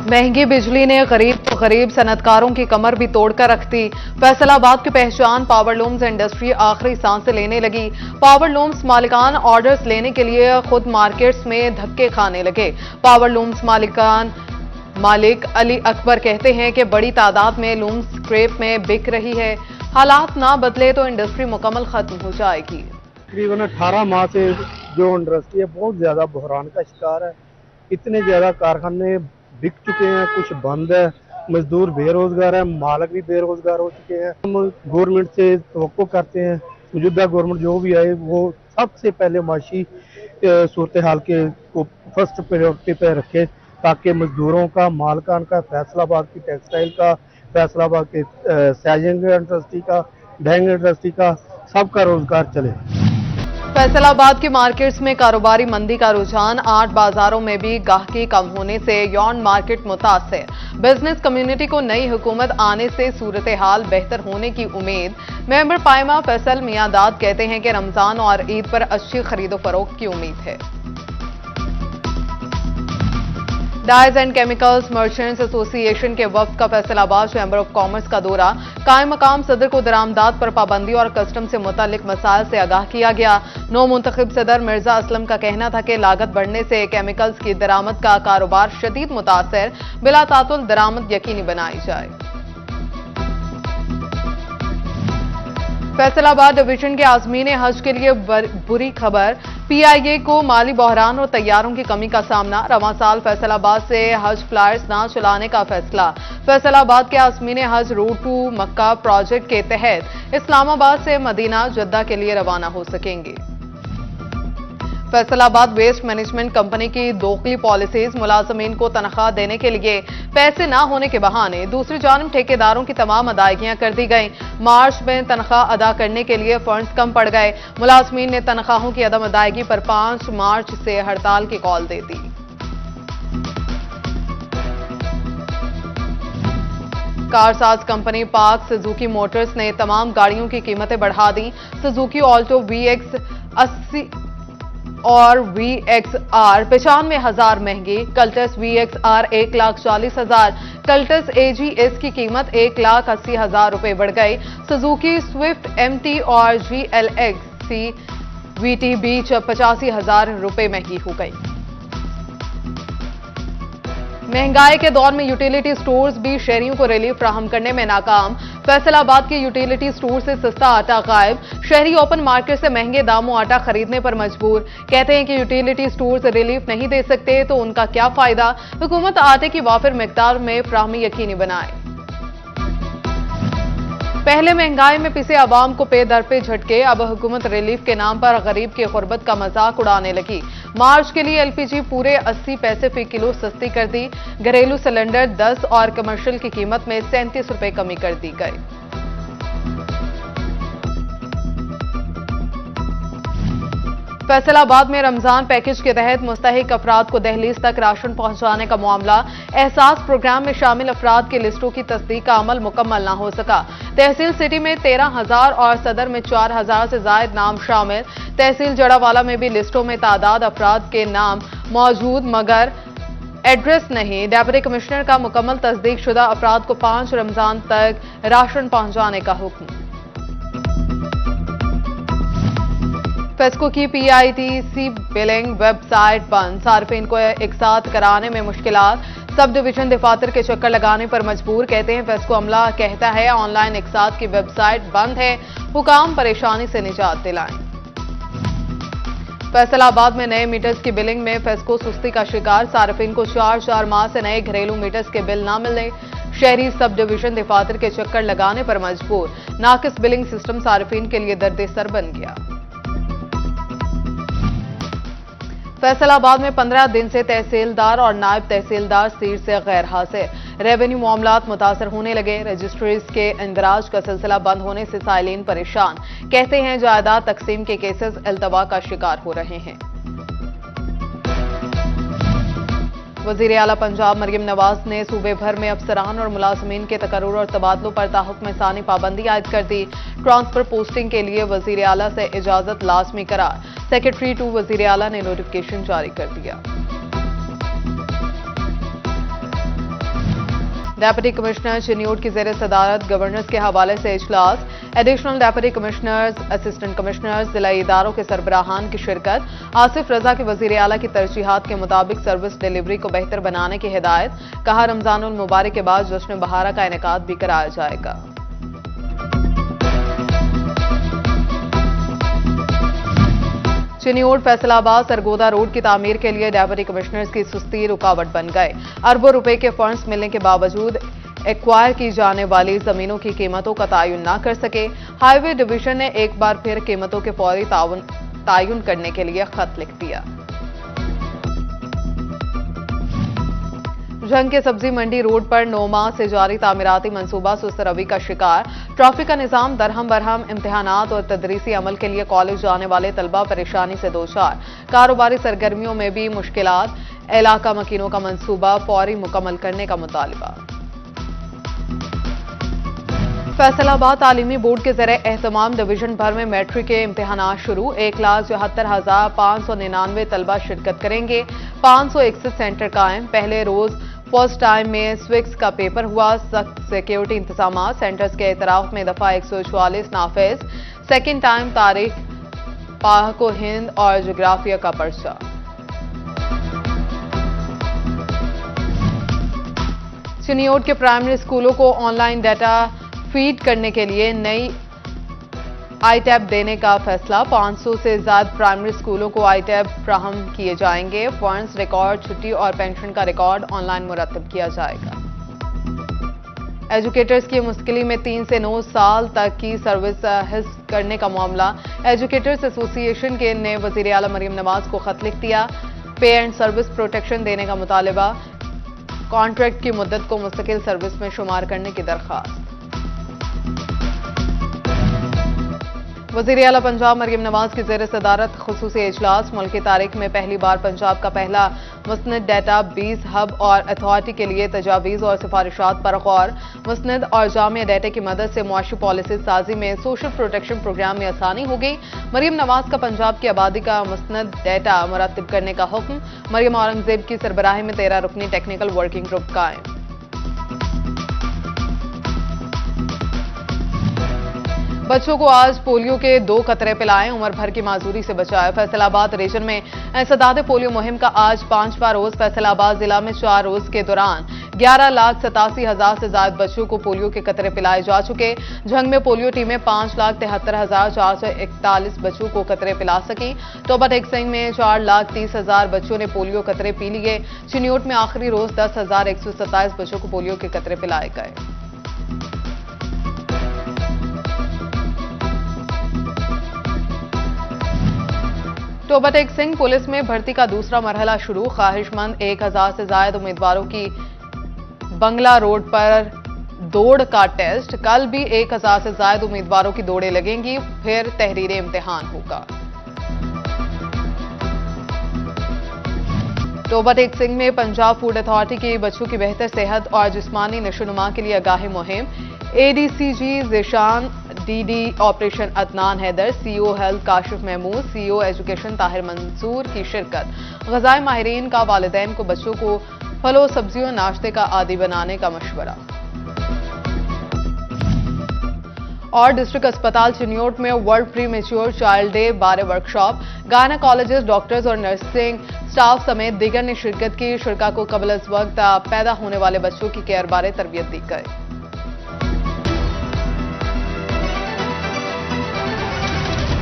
महंगी बिजली ने गरीब सनतकारों की कमर भी तोड़कर रख दी। फैसलाबाद की पहचान पावरलूम्स इंडस्ट्री आखिरी सांसें लेने लगी। पावरलूम्स मालिकान ऑर्डर्स लेने के लिए खुद मार्केट्स में धक्के खाने लगे। पावरलूम्स मालिक अली अकबर कहते हैं कि बड़ी तादाद में लूम्स स्क्रैप में बिक रही है। हालात ना बदले तो इंडस्ट्री मुकम्मल खत्म हो जाएगी। तकरीबन 18 माह से जो इंडस्ट्री है बहुत ज्यादा बहरान का शिकार है। इतने ज्यादा कारखाने बिक चुके हैं, कुछ बंद है, मजदूर बेरोजगार है, मालिक भी बेरोजगार हो चुके हैं। हम गवर्नमेंट से तवक्को करते हैं मौजूदा गवर्नमेंट जो भी आए वो सबसे पहले माशी सूरत हाल के को फर्स्ट प्रायोरिटी पे रखे ताकि मजदूरों का, मालकान का, फैसलाबाद की टेक्सटाइल का, फैसलाबाद के सैजिंग इंडस्ट्री का, डैंग इंडस्ट्री का, सबका रोजगार चले। फैसलाबाद की मार्केट्स में कारोबारी मंदी का रुझान, 8 बाजारों में भी गाहकी कम होने से यौन मार्केट मुतासिर। बिजनेस कम्युनिटी को नई हुकूमत आने से सूरत हाल बेहतर होने की उम्मीद। मेंबर पायमा फैसल मियादाद कहते हैं कि रमजान और ईद पर अच्छी खरीदो फरोख्त की उम्मीद है। Dyes and chemicals merchants association के वफ्द का फैसलाबाद चैम्बर ऑफ कॉमर्स का दौरा। कायम मकाम सदर को दरामदात पर पाबंदी और कस्टम से मुतालिक मसाइल से आगाह किया गया। नौ मुंतखब सदर मिर्जा असलम का कहना था कि लागत बढ़ने से केमिकल्स की दरामद का कारोबार शदीद मुतासर, बिला तातुल दरामद यकीनी बनाई जाए। फैसलाबाद डिवीजन के आज़मीन हज के लिए बुरी खबर, पीआईए को माली बहरान और तैयारों की कमी का सामना। रवां साल फैसलाबाद से हज फ्लायर्स न चलाने का फैसला। फैसलाबाद के आज़मीन हज रूट टू मक्का प्रोजेक्ट के तहत इस्लामाबाद से मदीना जद्दा के लिए रवाना हो सकेंगे। फैसलाबाद वेस्ट मैनेजमेंट कंपनी की दोखली पॉलिसीज, मुलाजमीन को तनख्वाह देने के लिए पैसे ना होने के बहाने दूसरी जानिब ठेकेदारों की तमाम अदायगियां कर दी गई। मार्च में तनख्वाह अदा करने के लिए फंड्स कम पड़ गए। मुलाजमीन ने तनख्वाहों की अदम अदायगी पर 5 मार्च से हड़ताल की कॉल दे दी। कारसाज कंपनी पाक सुजुकी मोटर्स ने तमाम गाड़ियों की कीमतें बढ़ा दी। सुजुकी ऑल्टो VX 80 और VXR 95,000 महंगी। Cultus VXR 1,40,000। कल्टस AGS की कीमत 1,80,000 रुपए बढ़ गई। सुजुकी स्विफ्ट MT और GLX VT बीच 85,000 रुपए महंगी हो गई। महंगाई के दौर में यूटिलिटी स्टोर्स भी शहरियों को रिलीफ फ्राहम करने में नाकाम। फैसलाबाद के यूटिलिटी स्टोर से सस्ता आटा गायब। शहरी ओपन मार्केट से महंगे दामों आटा खरीदने पर मजबूर। कहते हैं कि यूटिलिटी स्टोर्स रिलीफ नहीं दे सकते तो उनका क्या फायदा। हुकूमत आटे की वाफिर मिकदार में फ्राहमी यकीनी बनाए। पहले महंगाई में पिसे आवाम को पे दर पे झटके, अब हुकूमत रिलीफ के नाम पर गरीब की गुर्बत का मजाक उड़ाने लगी। मार्च के लिए LPG पूरे 80 पैसे फी किलो सस्ती कर दी। घरेलू सिलेंडर 10 और कमर्शियल की कीमत में 37 रुपए कमी कर दी गई। फैसलाबाद में रमजान पैकेज के तहत मुस्तहिक अफराद को दहलीज तक राशन पहुंचाने का मामला। एहसास प्रोग्राम में शामिल अफराद की लिस्टों की तस्दीक का अमल मुकम्मल न हो सका। तहसील सिटी में 13,000 और सदर में 4,000 से जायद नाम शामिल। तहसील जड़ावाला में भी लिस्टों में तादाद अफराद के नाम मौजूद मगर एड्रेस नहीं। डेप्यूटी कमिश्नर का मुकम्मल तस्दीक शुदा अफराद को 5 रमजान तक राशन पहुंचाने का हुक्म। फेस्को की PITC बिलिंग वेबसाइट बंद, सार्फिन को एक साथ कराने में मुश्किलात। सब डिवीजन दफातर के चक्कर लगाने पर मजबूर। कहते हैं फेस्को अमला कहता है ऑनलाइन एक साथ की वेबसाइट बंद है, हुकाम परेशानी से निजात दिलाएं। फैसलाबाद में नए मीटर्स की बिलिंग में फेस्को सुस्ती का शिकार। सार्फिन को 4 माह से नए घरेलू मीटर्स के बिल न मिलने। शहरी सब डिवीजन दफातर के चक्कर लगाने पर मजबूर। नाकिस बिलिंग सिस्टम सार्फिन के लिए दर्द सर बन गया। फैसलाबाद में 15 दिन से तहसीलदार और नायब तहसीलदार सीट से गैर हाजिर। रेवेन्यू मामलात मुतासर होने लगे। रजिस्ट्रीज के इंदराज का सिलसिला बंद होने से साइलिन परेशान। कहते हैं जायदाद तकसीम के केसेस अल्तवा का शिकार हो रहे हैं। वजीर आला पंजाब मरियम नवाज ने सूबे भर में अफसरान और मुलाजमीन के तकर्रुर और तबादलों पर ताहुक्म सानी पाबंदी आयद कर दी। ट्रांसफर पोस्टिंग के लिए वजीर आला से इजाजत लाजमी करार। सेक्रेटरी टू वजीर आला ने नोटिफिकेशन जारी कर दिया। डेप्यूटी कमिश्नर चिन्यूट की जेर सदारत गवर्नर्स के हवाले से इजलास, additional deputy commissioners, assistant commissioners, जिला इदारों के सरबराहान की शिरकत, आसिफ रजा के वजीर आला की तरजीहात के मुताबिक सर्विस डिलीवरी को बेहतर बनाने की हिदायत। कहा रमजानुल मुबारक के बाद जश्न बहारा का इनेकाद भी कराया जाएगा। चिन्यूट फैसलाबाद सरगोदा रोड की तामीर के लिए डेप्यूटी कमिश्नर्स की सुस्ती रुकावट बन गए। अरबों रुपए के फंड्स मिलने के बावजूद एक्वायर की जाने वाली जमीनों की कीमतों का तयन न कर सके। हाईवे डिवीजन ने एक बार फिर कीमतों के फौरी तयन करने के लिए खत लिख दिया। जंग के सब्जी मंडी रोड पर 9 माह से जारी तामीराती मंसूबा सुस्त रवी का शिकार। ट्रैफिक का निजाम दरहम बरहम, इम्तिहानात और तदरीसी अमल के लिए कॉलेज जाने वाले तलबा परेशानी से दो चार। कारोबारी सरगर्मियों में भी मुश्किलात। इलाका मकीनों का मंसूबा फौरी मुकम्मल करने का मुतालबा। फैसलाबाद तालीमी बोर्ड के जरिए एहतमाम डिवीजन भर में मैट्रिक के इम्तिहानात शुरू। 1,74,599 तलबा शिरकत करेंगे। 561 सेंटर कायम। पहले रोज फर्स्ट टाइम में स्विक्स का पेपर हुआ। सख्त सिक्योरिटी इंतजाम। सेंटर्स के एतराफ में दफा 144 नाफिज। सेकेंड टाइम तारीख, पाक व हिंद और जोग्राफिया का पर्चा। चिन्यूट के प्राइमरी स्कूलों को ऑनलाइन डाटा फीड करने के लिए नई आई-टैब देने का फैसला। 500 से ज्यादा प्राइमरी स्कूलों को आई-टैब फ्राहम किए जाएंगे। फंड्स, रिकॉर्ड, छुट्टी और पेंशन का रिकॉर्ड ऑनलाइन मुरतब किया जाएगा। एजुकेटर्स की मुश्किल में 3 से 9 साल तक की सर्विस हिस्स करने का मामला। एजुकेटर्स एसोसिएशन के ने वजीर आला मरियम नवाज को खत लिख दिया। पे एंड सर्विस प्रोटेक्शन देने का मुतालबा। कॉन्ट्रैक्ट की मुद्दत को मुस्तकिल सर्विस में शुमार करने की दरख्वास्त। वज़ीर आला पंजाब मरियम नवाज की जेर सदारत खुसूसी इजलास। मुल्क की तारीख में पहली बार पंजाब का पहला मुस्नद डाटा बेस हब और अथॉरिटी के लिए तजावीज़ और सिफारिशात पर गौर। मुस्नद और जामिया डाटा की मदद से मुआशी पॉलिसी साजी में सोशल प्रोटेक्शन प्रोग्राम में आसानी होगी। मरियम नवाज का पंजाब की आबादी का मुस्नद डाटा मुरतब करने का हुक्म। मरियम औरंगजेब की सरबराही में 13 रुकनी टेक्निकल वर्किंग ग्रुप कायम। बच्चों को आज पोलियो के 2 कतरे पिलाएं, उम्र भर की माजूरी से बचाएं। फैसलाबाद रीजन में इंसदाद पोलियो मुहिम का आज 5वां रोज। फैसलाबाद जिला में 4 रोज के दौरान 11,87,000 से ज्यादा बच्चों को पोलियो के कतरे पिलाए जा चुके। जंग में पोलियो टीमें 5,73,441 बच्चों को कतरे पिला सकी। टोबा टेक सिंह में 4,30,000 बच्चों ने पोलियो कतरे पी लिए। चिन्यूट में आखिरी रोज 10,127 बच्चों को पोलियो के कतरे पिलाए गए। टोबा टेक सिंह पुलिस में भर्ती का दूसरा मरहला शुरू। ख्वाहिशमंद 1,000 से ज्यादा उम्मीदवारों की बंगला रोड पर दौड़ का टेस्ट। कल भी 1,000 से ज्यादा उम्मीदवारों की दौड़ें लगेंगी। फिर तहरीर इम्तिहान होगा। टोबा टेक सिंह में पंजाब फूड अथॉरिटी की बच्चों की बेहतर सेहत और जिस्मानी नशोनुमा के लिए आगाही मुहिम। ADCG Zeeshan, DD operation Adnan Haider, CEO health Kashif Mahmood, CEO education Tahir Mansoor की शिरकत। ग़ज़ाई माहिरीन का वालिदैन को बच्चों को फलों सब्जियों नाश्ते का आदी बनाने का मशवरा। और डिस्ट्रिक्ट अस्पताल चिन्यूट में world pre mature child day बारे वर्कशॉप। गायनेकोलॉजिस्ट, डॉक्टर्स और नर्सिंग स्टाफ समेत दीगर ने शिरकत की। शुरका को कबल अज़ वक्त पैदा होने वाले बच्चों की केयर बारे तरबियत दी गई।